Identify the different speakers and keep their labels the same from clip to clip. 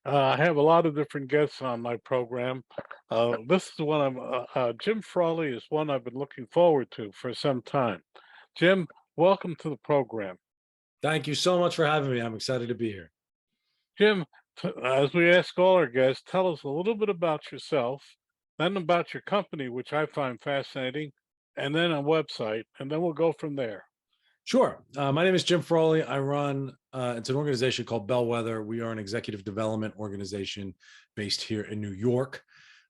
Speaker 1: I have a lot of different guests on my program. This is one Jim Frawley is one I've been looking forward to for some time. Jim, welcome to the program.
Speaker 2: Thank you so much for having me. I'm excited to be here.
Speaker 1: Jim, as we ask all our guests, tell us a little bit about yourself, then about your company, which I find fascinating, and then a website, and then we'll go from there.
Speaker 2: Sure. My name is Jim Frawley. I run, it's an organization called Bellwether. We are an executive development organization based here in New York.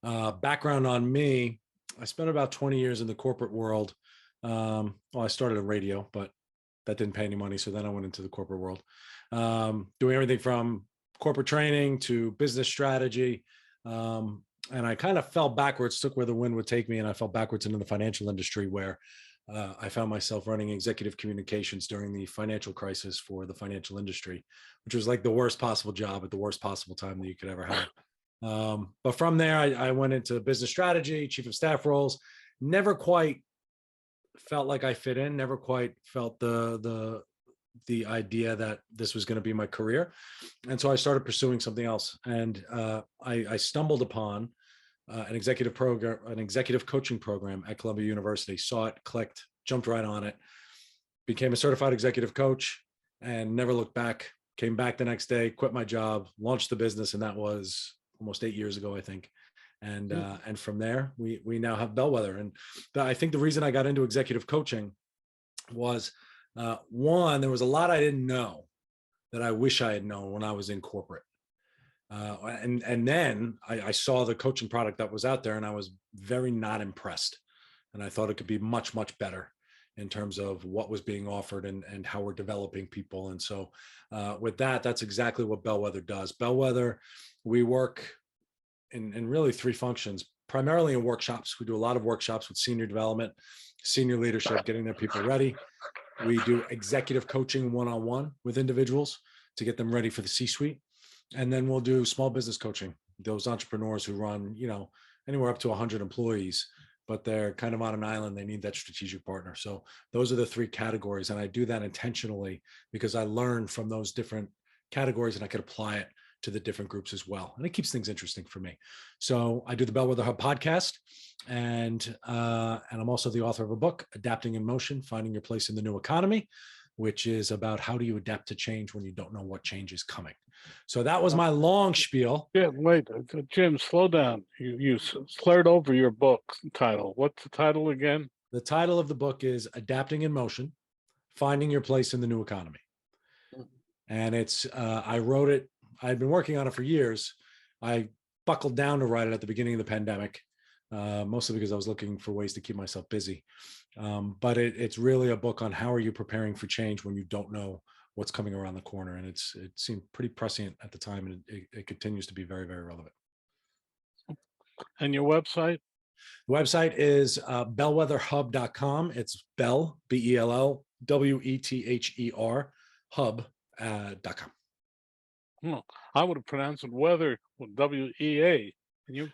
Speaker 2: Background on me, I spent about 20 years in the corporate world. I started in radio, but that didn't pay any money. So then I went into the corporate world, doing everything from corporate training to business strategy. And I kind of fell backwards, took where the wind would take me, and I fell backwards into the financial industry where I found myself running executive communications during the financial crisis for the financial industry, which was like the worst possible job at the worst possible time that you could ever have. But from there, I went into business strategy, chief of staff roles. Never quite felt like I fit in. Never quite felt the idea that this was going to be my career, and so I started pursuing something else. And I stumbled upon an executive program, an executive coaching program at Columbia University, saw it, clicked, jumped right on it, became a certified executive coach, and never looked back. Came back the next day, quit my job, launched the business, and that was almost 8 years ago, I think. And from there, we now have Bellwether. And I think the reason I got into executive coaching was one, there was a lot I didn't know that I wish I had known when I was in corporate. And then I saw the coaching product that was out there, and I was very not impressed. And I thought it could be much, much better in terms of what was being offered and how we're developing people. And so with that, that's exactly what Bellwether does. Bellwether, we work in really three functions, primarily in workshops. We do a lot of workshops with senior development, senior leadership, getting their people ready. We do executive coaching one-on-one with individuals to get them ready for the C-suite. And then we'll do small business coaching, those entrepreneurs who run, anywhere up to 100 employees, but they're kind of on an island. They need that strategic partner. So those are the three categories. And I do that intentionally because I learned from those different categories and I could apply it to the different groups as well. And it keeps things interesting for me. So I do the Bellwether Hub podcast, and I'm also the author of a book, Adapting in Motion, Finding Your Place in the New Economy, which is about how do you adapt to change when you don't know what change is coming. So that was my long spiel.
Speaker 1: Yeah, wait, Jim, slow down. You slurred over your book title. What's the title again?
Speaker 2: The title of the book is Adapting in Motion, Finding Your Place in the New Economy. And it's, I wrote it, I'd been working on it for years. I buckled down to write it at the beginning of the pandemic, mostly because I was looking for ways to keep myself busy. But it's really a book on how are you preparing for change when you don't know what's coming around the corner. And it seemed pretty prescient at the time, and it continues to be very, very relevant.
Speaker 1: And your website?
Speaker 2: The website is bellwetherhub.com. It's Bell, BELLWETHER, hub.com.
Speaker 1: Oh, I would have pronounced it weather with WEA.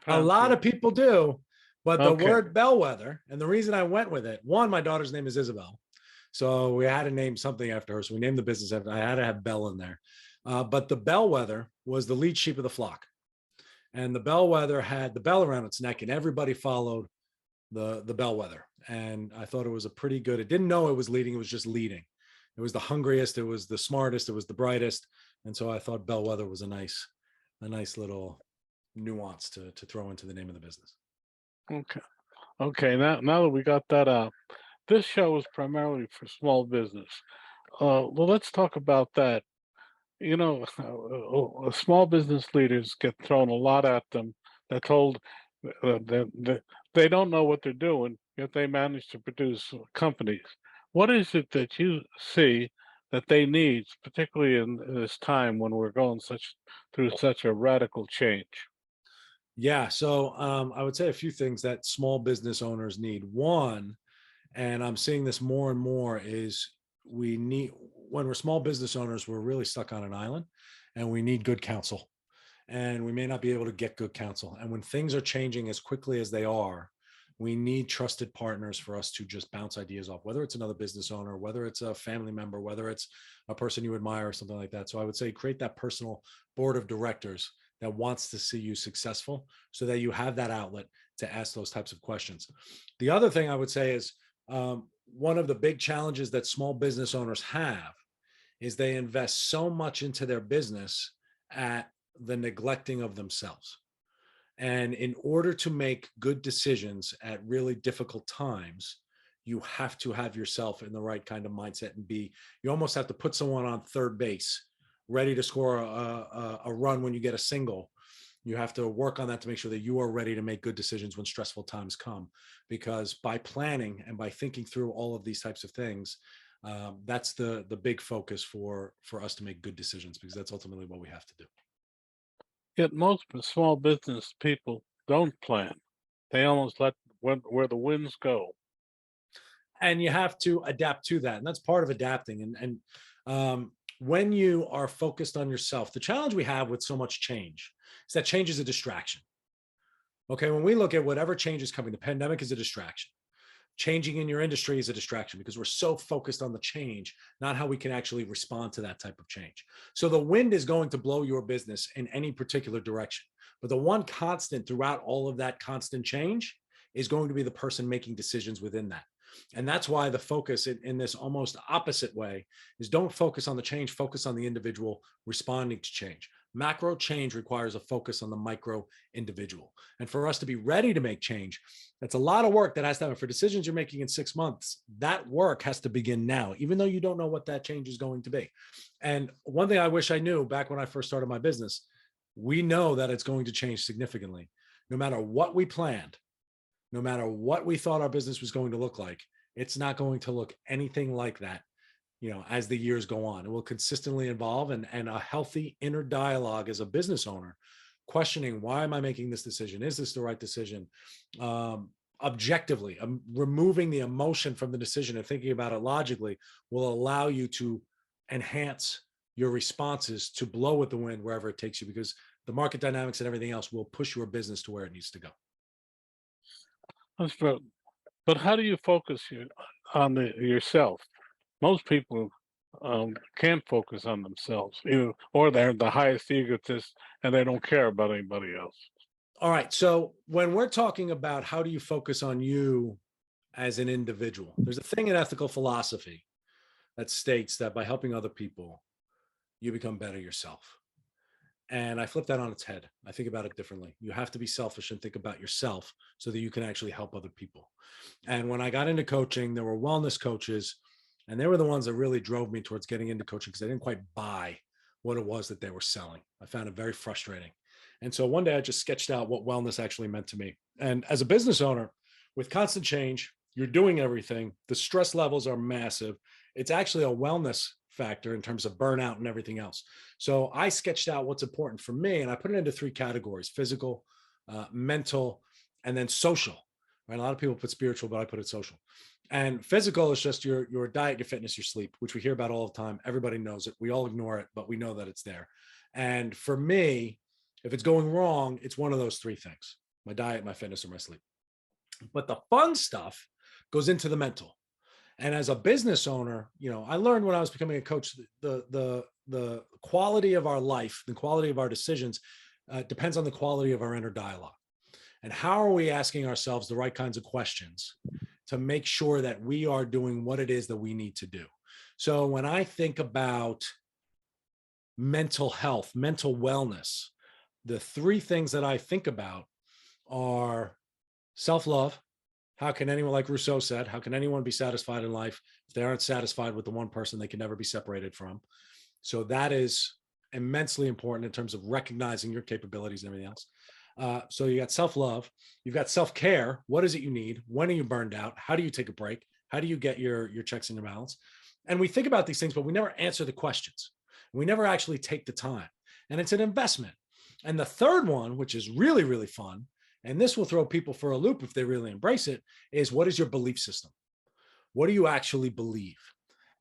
Speaker 2: A lot of people do, but the word Bellwether, and the reason I went with it, one, my daughter's name is Isabel. So we had to name something after her. So we named the business after, I had to have Bell in there. But the Bellwether was the lead sheep of the flock. And the Bellwether had the bell around its neck, and everybody followed the Bellwether. And I thought it was a pretty good, it didn't know it was leading, it was just leading. It was the hungriest, it was the smartest, it was the brightest. And so I thought Bellwether was a nice little nuance to throw into the name of the business.
Speaker 1: Okay. Now that we got that out, this show is primarily for small business. Well, let's talk about that. Small business leaders get thrown a lot at them. They're told that they don't know what they're doing, yet they manage to produce companies. What is it that you see that they need, particularly in this time when we're going through such a radical change?
Speaker 2: Yeah, so I would say a few things that small business owners need. One, and I'm seeing this more and more, is we need, when we're small business owners, we're really stuck on an island, and we need good counsel. And we may not be able to get good counsel. And when things are changing as quickly as they are, We need trusted partners for us to just bounce ideas off, whether it's another business owner, whether it's a family member, whether it's a person you admire or something like that. So I would say create that personal board of directors that wants to see you successful so that you have that outlet to ask those types of questions. The other thing I would say is one of the big challenges that small business owners have is they invest so much into their business at the neglecting of themselves. And in order to make good decisions at really difficult times, you have to have yourself in the right kind of mindset and you almost have to put someone on third base, ready to score a run when you get a single. You have to work on that to make sure that you are ready to make good decisions when stressful times come. Because by planning and by thinking through all of these types of things, that's the big focus for us to make good decisions, because that's ultimately what we have to do.
Speaker 1: Yet most small business people don't plan. They almost let where the winds go.
Speaker 2: And you have to adapt to that, and that's part of adapting. And when you are focused on yourself, the challenge we have with so much change is that change is a distraction. Okay, when we look at whatever change is coming, the pandemic is a distraction. Changing in your industry is a distraction because we're so focused on the change, not how we can actually respond to that type of change. So the wind is going to blow your business in any particular direction. But the one constant throughout all of that constant change is going to be the person making decisions within that. And that's why the focus in this almost opposite way is don't focus on the change, focus on the individual responding to change. Macro change requires a focus on the micro individual. And for us to be ready to make change, that's a lot of work that has to happen. For decisions you're making in 6 months, that work has to begin now, even though you don't know what that change is going to be. And one thing I wish I knew back when I first started my business, we know that it's going to change significantly. No matter what we planned, no matter what we thought our business was going to look like, it's not going to look anything like that, as the years go on. It will consistently evolve, and a healthy inner dialogue as a business owner, questioning, why am I making this decision? Is this the right decision? Objectively, removing the emotion from the decision and thinking about it logically will allow you to enhance your responses to blow with the wind wherever it takes you, because the market dynamics and everything else will push your business to where it needs to go.
Speaker 1: That's true. But how do you focus on yourself? Most people can't focus on themselves, or they're the highest egotists and they don't care about anybody else.
Speaker 2: All right. So when we're talking about how do you focus on you as an individual, there's a thing in ethical philosophy that states that by helping other people, you become better yourself. And I flip that on its head. I think about it differently. You have to be selfish and think about yourself so that you can actually help other people. And when I got into coaching, there were wellness coaches, and they were the ones that really drove me towards getting into coaching because I didn't quite buy what it was that they were selling. I found it very frustrating. And so one day I just sketched out what wellness actually meant to me. And as a business owner, with constant change, you're doing everything. The stress levels are massive. It's actually a wellness factor in terms of burnout and everything else. So I sketched out what's important for me, and I put it into 3 categories: physical, mental, and then social. Right? A lot of people put spiritual, but I put it social. And physical is just your diet, your fitness, your sleep, which we hear about all the time. Everybody knows it. We all ignore it, but we know that it's there. And for me, if it's going wrong, it's one of those 3 things: my diet, my fitness, or my sleep. But the fun stuff goes into the mental. And as a business owner, I learned when I was becoming a coach, the quality of our life, the quality of our decisions depends on the quality of our inner dialogue. And how are we asking ourselves the right kinds of questions to make sure that we are doing what it is that we need to do? So when I think about mental health, mental wellness, the 3 things that I think about are self-love. How can anyone, like Rousseau said, how can anyone be satisfied in life if they aren't satisfied with the one person they can never be separated from? So that is immensely important in terms of recognizing your capabilities and everything else. So you got self-love, you've got self-care. What is it you need? When are you burned out? How do you take a break? How do you get your checks in your balance? And we think about these things, but we never answer the questions. We never actually take the time. And it's an investment. And the third one, which is really, really fun, and this will throw people for a loop if they really embrace it, is what is your belief system? What do you actually believe?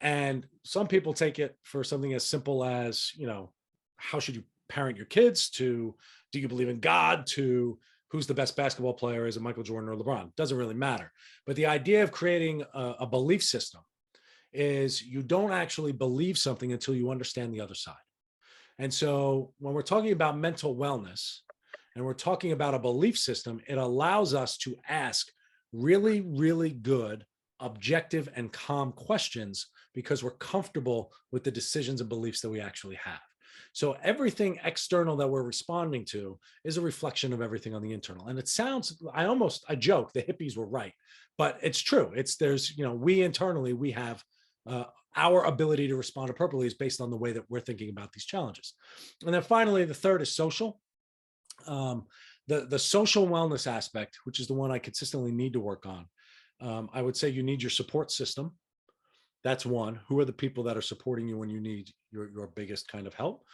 Speaker 2: And some people take it for something as simple as, how should you parent your kids, to do you believe in God, to who's the best basketball player, is it Michael Jordan or LeBron? Doesn't really matter. But the idea of creating a belief system is you don't actually believe something until you understand the other side. And so when we're talking about mental wellness and we're talking about a belief system, it allows us to ask really, really good, objective, and calm questions because we're comfortable with the decisions and beliefs that we actually have. So everything external that we're responding to is a reflection of everything on the internal. And it sounds, I joke, the hippies were right, but it's true. We internally, we have uh, our ability to respond appropriately is based on the way that we're thinking about these challenges. And then finally, the third is social. Um, the social wellness aspect, which is the one I consistently need to work on. I would say you need your support system. That's one. Who are the people that are supporting you when you need your biggest kind of help?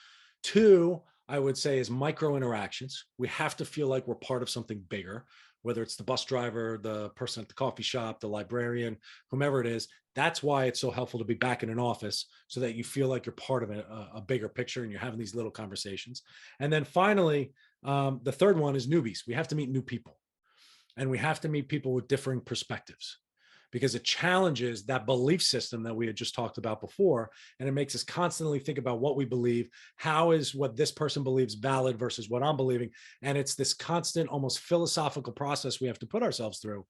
Speaker 2: Two, I would say, is micro interactions. We have to feel like we're part of something bigger, whether it's the bus driver, the person at the coffee shop, the librarian, whomever it is. That's why it's so helpful to be back in an office so that you feel like you're part of a bigger picture and you're having these little conversations. And then finally, the third one is newbies. We have to meet new people and we have to meet people with differing perspectives because it challenges that belief system that we had just talked about before. And it makes us constantly think about what we believe. How is what this person believes valid versus what I'm believing? And it's this constant, almost philosophical process we have to put ourselves through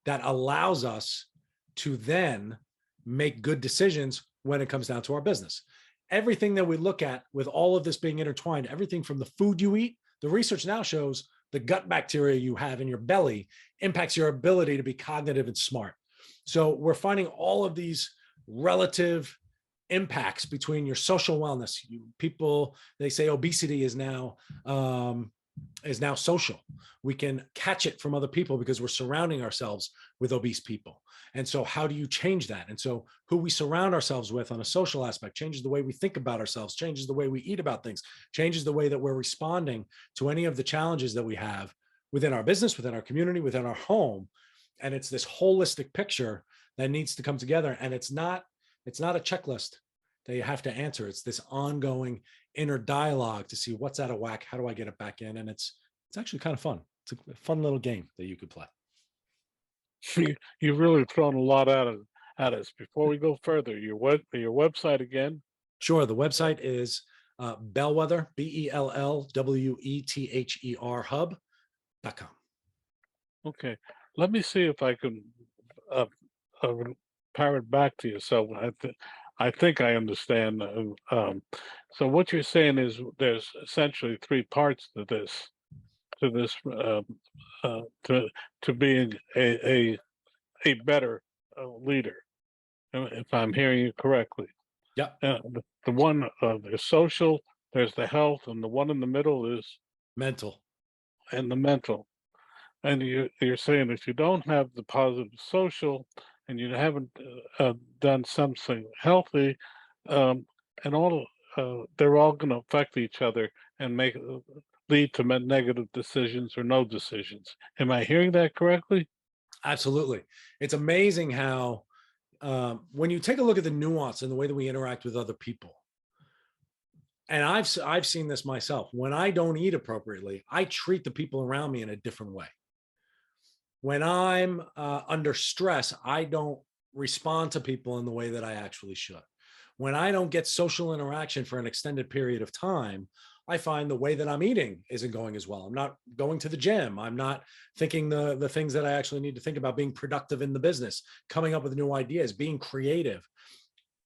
Speaker 2: that allows us to then make good decisions when it comes down to our business. Everything that we look at with all of this being intertwined, everything from the food you eat, the research now shows the gut bacteria you have in your belly impacts your ability to be cognitive and smart. So we're finding all of these relative impacts between your social wellness. People, they say obesity is now social. We can catch it from other people because we're surrounding ourselves with obese people. And so how do you change that? And so who we surround ourselves with on a social aspect changes the way we think about ourselves, changes the way we eat about things, changes the way that we're responding to any of the challenges that we have within our business, within our community, within our home. And it's this holistic picture that needs to come together. And it's not a checklist that you have to answer. It's this ongoing inner dialogue to see what's out of whack. How do I get it back in? And it's actually kind of fun. It's a fun little game that you could play.
Speaker 1: You've really thrown a lot at us. Before we go further, your website again.
Speaker 2: Sure. The website is Bellwether, Bellwether hub.com.
Speaker 1: Okay, let me see if I can uh, uh, parrot back to you. So I think I understand. So what you're saying is there's essentially three parts to this to being a better leader, if I'm hearing you correctly.
Speaker 2: Yeah.
Speaker 1: The one there's social, there's the health, and the one in the middle is
Speaker 2: Mental.
Speaker 1: and the mental. And you're saying if you don't have the positive social and you haven't done something healthy, um, and all they're all going to affect each other and make lead to negative decisions or no decisions. Am I hearing that correctly?
Speaker 2: Absolutely. It's amazing how when you take a look at the nuance and the way that we interact with other people, and I've seen this myself. When I don't eat appropriately, I treat the people around me in a different way. When I'm under stress, I don't respond to people in the way that I actually should. When I don't get social interaction for an extended period of time, I find the way that I'm eating isn't going as well. I'm not going to the gym. I'm not thinking the things that I actually need to think about, being productive in the business, coming up with new ideas, being creative.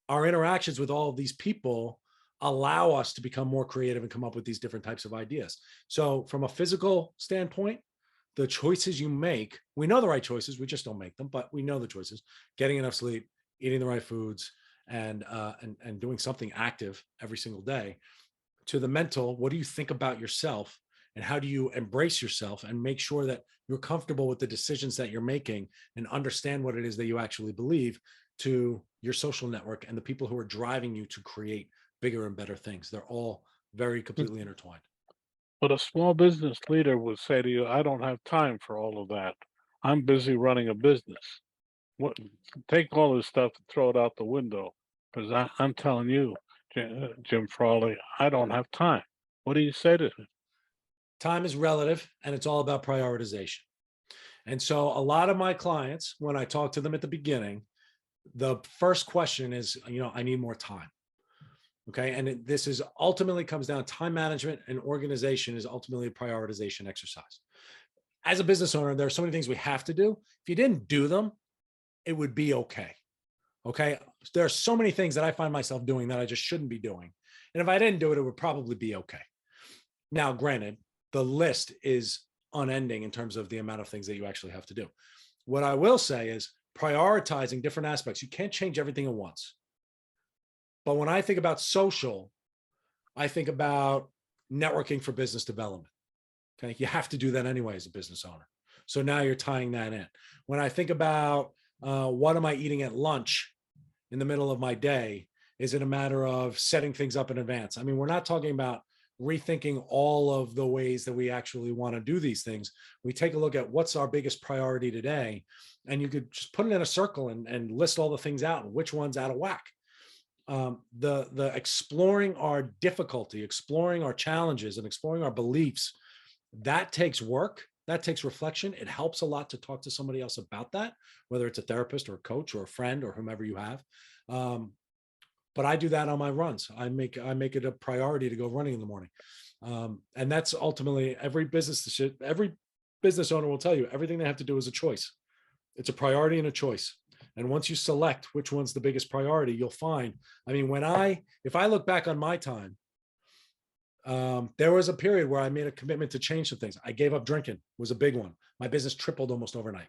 Speaker 2: Our interactions with all of these people allow us to become more creative and come up with these different types of ideas. So from a physical standpoint, the choices you make, we know the right choices, we just don't make them, but we know the choices: getting enough sleep, eating the right foods, and doing something active every single day. To the mental, what do you think about yourself and how do you embrace yourself and make sure that you're comfortable with the decisions that you're making and understand what it is that you actually believe? To your social network and the people who are driving you to create bigger and better things, they're all very completely intertwined.
Speaker 1: But a small business leader would say to you, I don't have time for all of that. I'm busy running a business. What, take all this stuff and throw it out the window. Because I'm telling you, Jim Frawley, I don't have time. What do you say to him?
Speaker 2: Time is relative, and it's all about prioritization. And so a lot of my clients, when I talk to them at the beginning, the first question is, I need more time. Okay. And this is ultimately comes down to time management, and organization is ultimately a prioritization exercise. As a business owner, there are so many things we have to do. If you didn't do them, it would be okay. Okay. There are so many things that I find myself doing that I just shouldn't be doing. And if I didn't do it, it would probably be okay. Now, granted, the list is unending in terms of the amount of things that you actually have to do. What I will say is prioritizing different aspects. You can't change everything at once. But when I think about social, I think about networking for business development. Okay. You have to do that anyway as a business owner. So now you're tying that in. When I think about what am I eating at lunch in the middle of my day, is it a matter of setting things up in advance? I mean, we're not talking about rethinking all of the ways that we actually want to do these things. We take a look at what's our biggest priority today, and you could just put it in a circle and list all the things out and which one's out of whack. The exploring our difficulty, exploring our challenges, and exploring our beliefs, that takes work. That takes reflection. It helps a lot to talk to somebody else about that, whether it's a therapist or a coach or a friend or whomever you have. But I do that on my runs. I make it a priority to go running in the morning. And that's ultimately every business owner will tell you, everything they have to do is a choice. It's a priority and a choice. And once you select which one's the biggest priority, you'll find, I mean, if I look back on my time, there was a period where I made a commitment to change some things. I gave up drinking, was a big one. My business tripled almost overnight.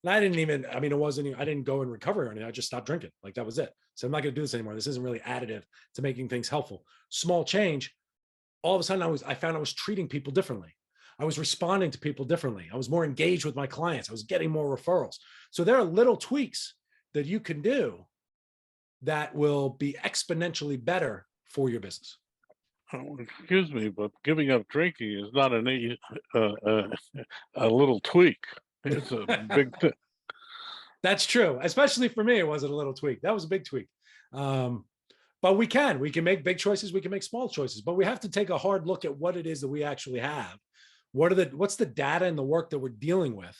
Speaker 2: And I didn't go in recovery or anything. I just stopped drinking. Like that was it. So I'm not going to do this anymore. This isn't really additive to making things helpful. Small change. All of a sudden I found I was treating people differently. I was responding to people differently. I was more engaged with my clients. I was getting more referrals. So there are little tweaks that you can do that will be exponentially better for your business.
Speaker 1: Oh, excuse me, but giving up drinking is not a little tweak. It's a big thing.
Speaker 2: That's true. Especially for me, it wasn't a little tweak. That was a big tweak. But we can make big choices. We can make small choices, but we have to take a hard look at what it is that we actually have. What's the data and the work that we're dealing with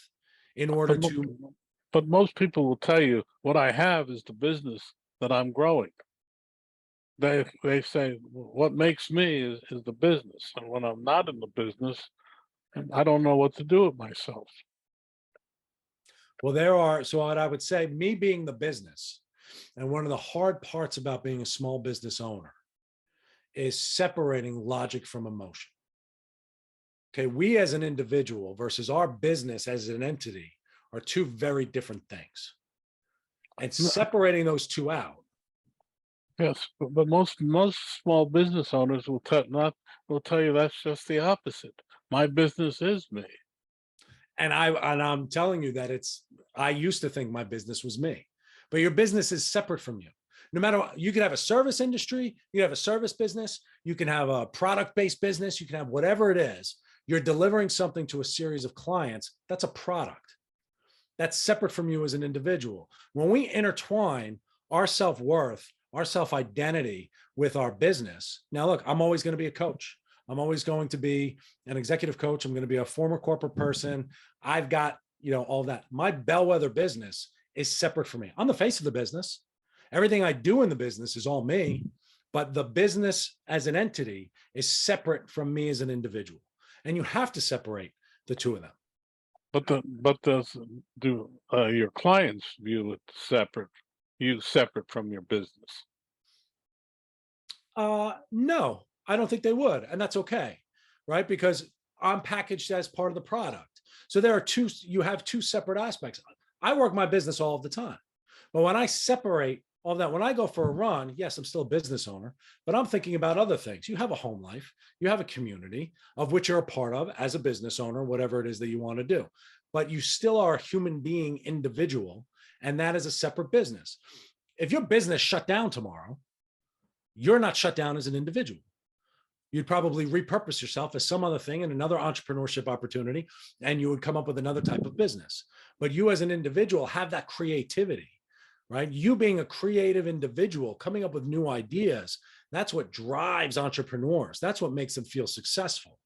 Speaker 2: in order to.
Speaker 1: But most people will tell you what I have is the business that I'm growing. They say what makes me is the business, and when I'm not in the business, I don't know what to do with myself.
Speaker 2: Well, so what I would say, me being the business, and one of the hard parts about being a small business owner is separating logic from emotion. Okay, we as an individual versus our business as an entity are two very different things. And separating those two out.
Speaker 1: Yes, but most small business owners will tell you that's just the opposite. My business is me.
Speaker 2: And I'm telling you that I used to think my business was me, but your business is separate from you. No matter what, you can have a service industry, you have a service business, you can have a product-based business, you can have whatever it is. You're delivering something to a series of clients. That's a product. That's separate from you as an individual. When we intertwine our self-worth, our self-identity with our business. Now, look, I'm always going to be a coach. I'm always going to be an executive coach. I'm going to be a former corporate person. I've got, all that. My Bellwether business is separate from me. I'm the face of the business. Everything I do in the business is all me, but the business as an entity is separate from me as an individual. And you have to separate the two of them.
Speaker 1: But do your clients view it separate from your business?
Speaker 2: No, I don't think they would, and that's okay, right? Because I'm packaged as part of the product. So you have two separate aspects. I work my business all of the time, but when I separate all that, when I go for a run, yes, I'm still a business owner, but I'm thinking about other things. You have a home life, you have a community of which you're a part of as a business owner, whatever it is that you want to do, but you still are a human being individual, and that is a separate business. If your business shut down tomorrow, you're not shut down as an individual. You'd probably repurpose yourself as some other thing in another entrepreneurship opportunity, and you would come up with another type of business. But you as an individual have that creativity, right? You being a creative individual, coming up with new ideas, that's what drives entrepreneurs. That's what makes them feel successful.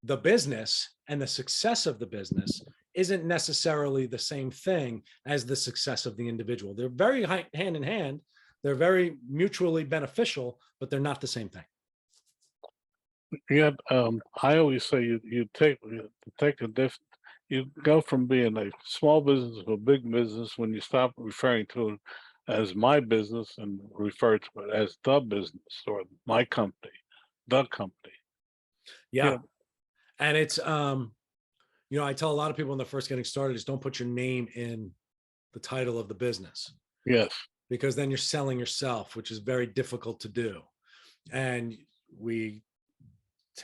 Speaker 2: the business and the success of the business isn't necessarily the same thing as the success of the individual. They're very hand in hand. They're very mutually beneficial, but they're not the same thing.
Speaker 1: Yet, I always say you take a you go from being a small business to a big business when you stop referring to it as my business and refer to it as the business or my company, the company.
Speaker 2: Yeah.
Speaker 1: Yeah,
Speaker 2: And it's, I tell a lot of people when they're first getting started is don't put your name in the title of the business,
Speaker 1: yes.
Speaker 2: because then you're selling yourself, which is very difficult to do. And we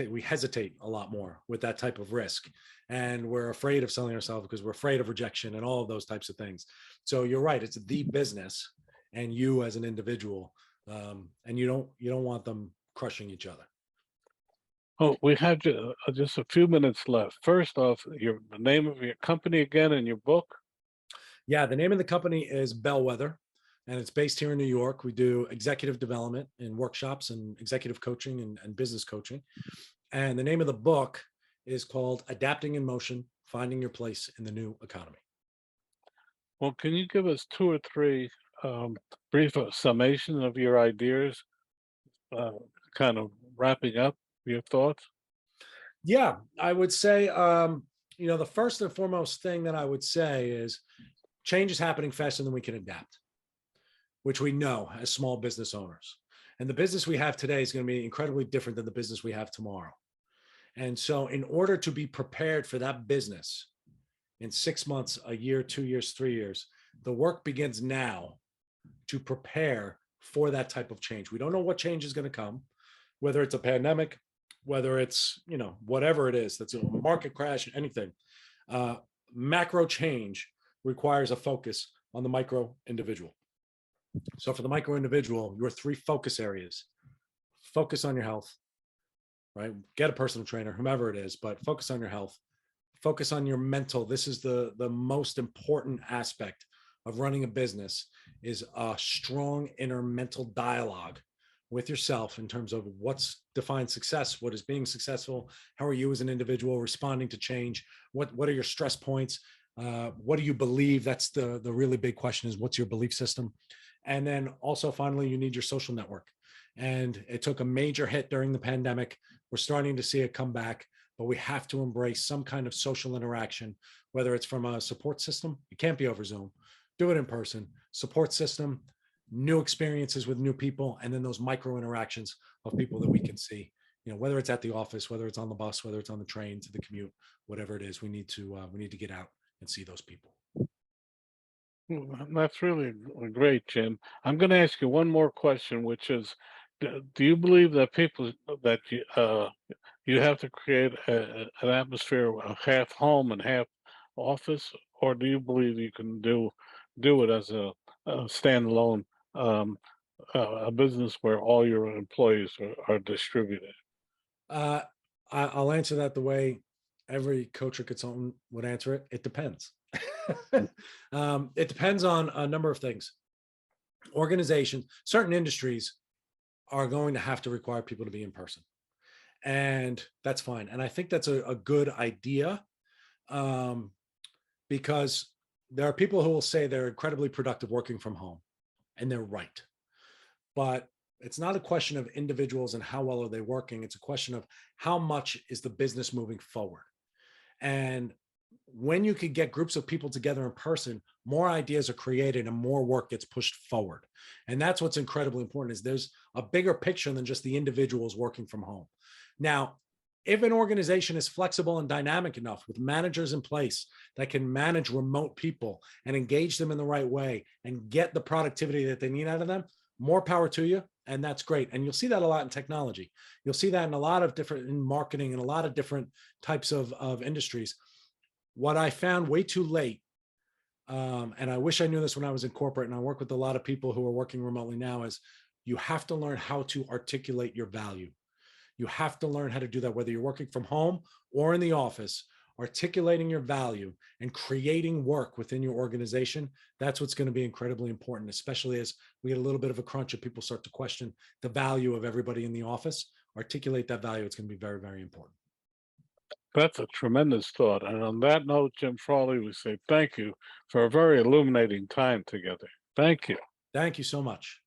Speaker 2: we hesitate a lot more with that type of risk, and we're afraid of selling ourselves because we're afraid of rejection and all of those types of things. So you're right, it's the business and you as an individual, and you don't want them crushing each other.
Speaker 1: Oh, we have just a few minutes left. First off, the name of your company again and your book.
Speaker 2: Yeah, the name of the company is Bellwether, and it's based here in New York. We do executive development and workshops and executive coaching and business coaching. And the name of the book is called Adapting in Motion, Finding Your Place in the New Economy.
Speaker 1: Well, can you give us two or three brief summation of your ideas, uh, kind of wrapping up your thoughts?
Speaker 2: Yeah, I would say, the first and foremost thing that I would say is change is happening faster than we can adapt, which we know as small business owners. And the business we have today is going to be incredibly different than the business we have tomorrow. And so, in order to be prepared for that business in 6 months, a year, 2 years, 3 years, the work begins now to prepare for that type of change. We don't know what change is going to come, whether it's a pandemic, whether it's, whatever it is, that's a market crash, anything. Macro change requires a focus on the micro individual. So for the micro individual, your three focus areas: focus on your health, right? Get a personal trainer, whomever it is, but focus on your health, focus on your mental. This is the most important aspect of running a business, is a strong inner mental dialogue with yourself in terms of what's defined success, what is being successful, how are you as an individual responding to change, what are your stress points, what do you believe? That's the really big question, is what's your belief system? And then also finally, you need your social network. And it took a major hit during the pandemic. We're starting to see it come back, but we have to embrace some kind of social interaction, whether it's from a support system. It can't be over Zoom. Do it in person. Support system, new experiences with new people, and then those micro interactions of people that we can see. Whether it's at the office, whether it's on the bus, whether it's on the train, to the commute, whatever it is, we need to get out and see those people.
Speaker 1: That's really great, Jim. I'm going to ask you one more question, which is, do you believe that people that you have to create an atmosphere of half home and half office, or do you believe you can do it as a standalone um, a business where all your employees are distributed?
Speaker 2: Uh, I'll answer that the way every coach or consultant would answer it. It depends. It depends on a number of things. Organizations, certain industries are going to have to require people to be in person, and that's fine. And I think that's a good idea, um, because there are people who will say they're incredibly productive working from home, and they're right. But it's not a question of individuals and how well are they working. It's a question of how much is the business moving forward. And when you could get groups of people together in person, more ideas are created and more work gets pushed forward. And that's what's incredibly important, is there's a bigger picture than just the individuals working from home. Now, if an organization is flexible and dynamic enough with managers in place that can manage remote people and engage them in the right way and get the productivity that they need out of them, more power to you. And that's great. And you'll see that a lot in technology. You'll see that in a lot of different, in marketing and a lot of different types of industries. What I found way too late, and I wish I knew this when I was in corporate, and I work with a lot of people who are working remotely now, is you have to learn how to articulate your value. You have to learn how to do that, whether you're working from home or in the office. Articulating your value and creating work within your organization, that's what's going to be incredibly important, especially as we get a little bit of a crunch and people start to question the value of everybody in the office. Articulate that value. It's going to be very, very important.
Speaker 1: That's a tremendous thought. And on that note, Jim Frawley, we say thank you for a very illuminating time together. Thank you.
Speaker 2: Thank you so much.